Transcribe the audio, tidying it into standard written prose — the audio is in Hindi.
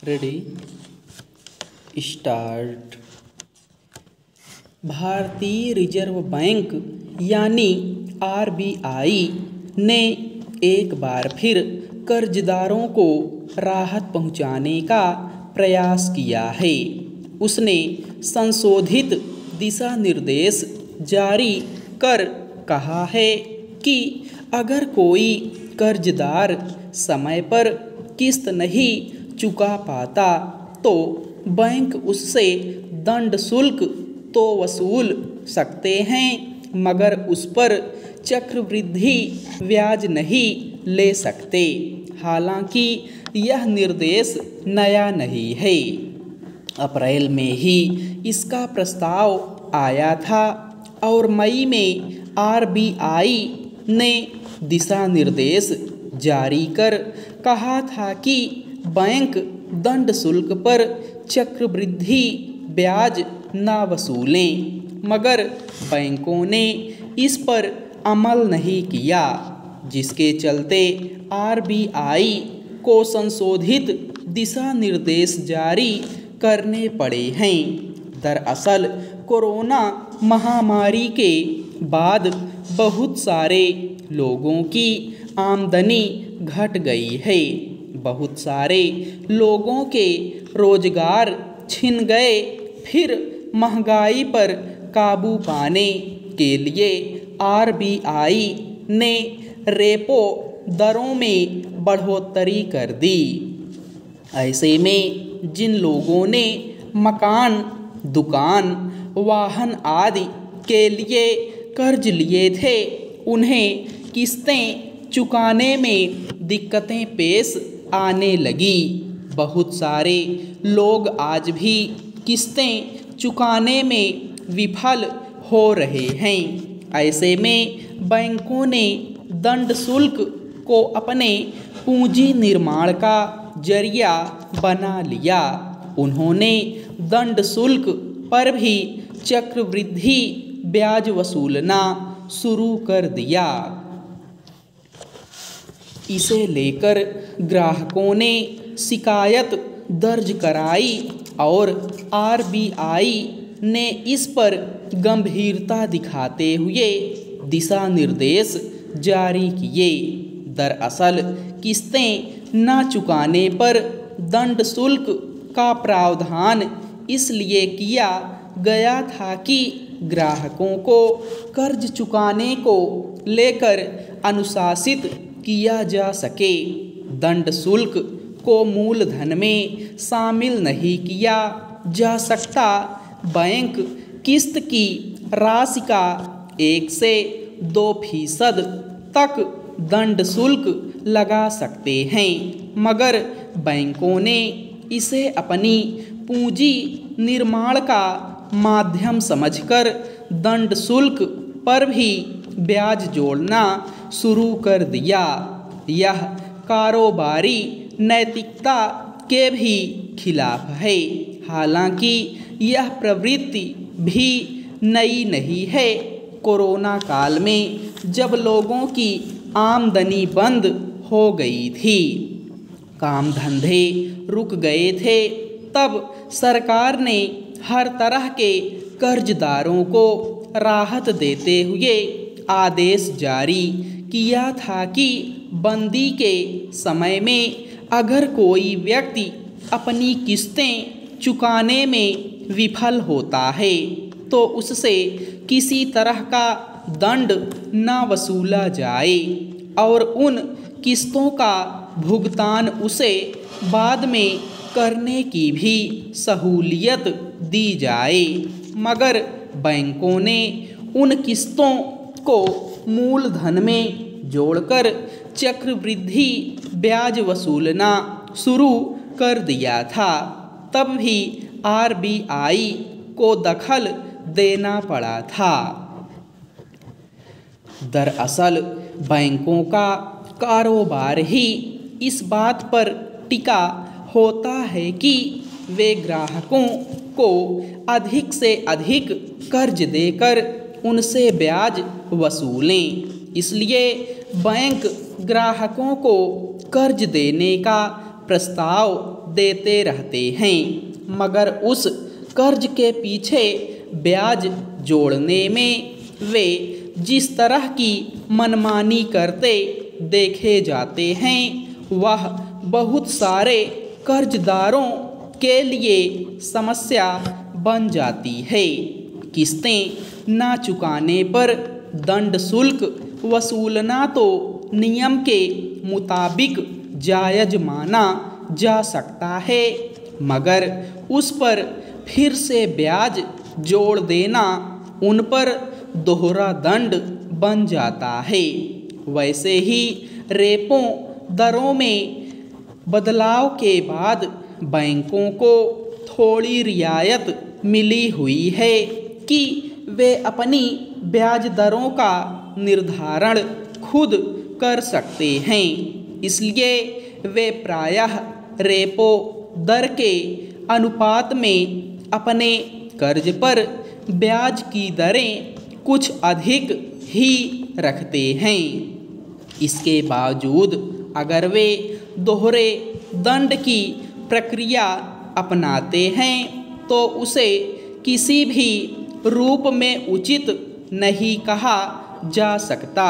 Ready start. भारतीय रिजर्व बैंक यानी आरबीआई ने एक बार फिर कर्जदारों को राहत पहुंचाने का प्रयास किया है। उसने संशोधित दिशा निर्देश जारी कर कहा है कि अगर कोई कर्जदार समय पर किस्त नहीं चुका पाता तो बैंक उससे दंड शुल्क तो वसूल सकते हैं, मगर उस पर चक्रवृद्धि ब्याज नहीं ले सकते। हालांकि यह निर्देश नया नहीं है। अप्रैल में ही इसका प्रस्ताव आया था और मई में आरबीआई ने दिशा निर्देश जारी कर कहा था कि बैंक दंड शुल्क पर चक्रवृद्धि ब्याज न वसूलें, मगर बैंकों ने इस पर अमल नहीं किया, जिसके चलते आरबीआई को संशोधित दिशा निर्देश जारी करने पड़े हैं। दरअसल कोरोना महामारी के बाद बहुत सारे लोगों की आमदनी घट गई है। बहुत सारे लोगों के रोजगार छिन गए। फिर महंगाई पर काबू पाने के लिए आरबीआई ने रेपो दरों में बढ़ोतरी कर दी। ऐसे में जिन लोगों ने मकान, दुकान, वाहन आदि के लिए कर्ज लिए थे, उन्हें किस्तें चुकाने में दिक्कतें पेश आने लगी। बहुत सारे लोग आज भी किस्तें चुकाने में विफल हो रहे हैं। ऐसे में बैंकों ने दंड शुल्क को अपने पूंजी निर्माण का जरिया बना लिया। उन्होंने दंड शुल्क पर भी चक्रवृद्धि ब्याज वसूलना शुरू कर दिया। इसे लेकर ग्राहकों ने शिकायत दर्ज कराई और आरबीआई ने इस पर गंभीरता दिखाते हुए दिशा निर्देश जारी किए। दरअसल किस्तें न चुकाने पर दंड शुल्क का प्रावधान इसलिए किया गया था कि ग्राहकों को कर्ज चुकाने को लेकर अनुशासित किया जा सके। दंड शुल्क को मूलधन में शामिल नहीं किया जा सकता। बैंक किस्त की राशि का 1 से 2% तक दंड शुल्क लगा सकते हैं, मगर बैंकों ने इसे अपनी पूंजी निर्माण का माध्यम समझकर दंड शुल्क पर भी ब्याज जोड़ना शुरू कर दिया। यह कारोबारी नैतिकता के भी खिलाफ है। हालांकि यह प्रवृत्ति भी नई नहीं है। कोरोना काल में जब लोगों की आमदनी बंद हो गई थी, काम धंधे रुक गए थे, तब सरकार ने हर तरह के कर्जदारों को राहत देते हुए आदेश जारी किया था कि बंदी के समय में अगर कोई व्यक्ति अपनी किस्तें चुकाने में विफल होता है तो उससे किसी तरह का दंड न वसूला जाए और उन किस्तों का भुगतान उसे बाद में करने की भी सहूलियत दी जाए, मगर बैंकों ने उन किस्तों को मूलधन में जोड़कर चक्रवृद्धि ब्याज वसूलना शुरू कर दिया था। तब भी आरबीआई को दखल देना पड़ा था। दरअसल बैंकों का कारोबार ही इस बात पर टिका होता है कि वे ग्राहकों को अधिक से अधिक कर्ज देकर उनसे ब्याज वसूलें। इसलिए बैंक ग्राहकों को कर्ज देने का प्रस्ताव देते रहते हैं, मगर उस कर्ज के पीछे ब्याज जोड़ने में वे जिस तरह की मनमानी करते देखे जाते हैं वह बहुत सारे कर्जदारों के लिए समस्या बन जाती है। किस्तें ना चुकाने पर दंड शुल्क वसूलना तो नियम के मुताबिक जायज़ माना जा सकता है, मगर उस पर फिर से ब्याज जोड़ देना उन पर दोहरा दंड बन जाता है। वैसे ही रेपो दरों में बदलाव के बाद बैंकों को थोड़ी रियायत मिली हुई है कि वे अपनी ब्याज दरों का निर्धारण खुद कर सकते हैं। इसलिए वे प्रायः रेपो दर के अनुपात में अपने कर्ज पर ब्याज की दरें कुछ अधिक ही रखते हैं। इसके बावजूद अगर वे दोहरे दंड की प्रक्रिया अपनाते हैं तो उसे किसी भी रूप में उचित नहीं कहा जा सकता।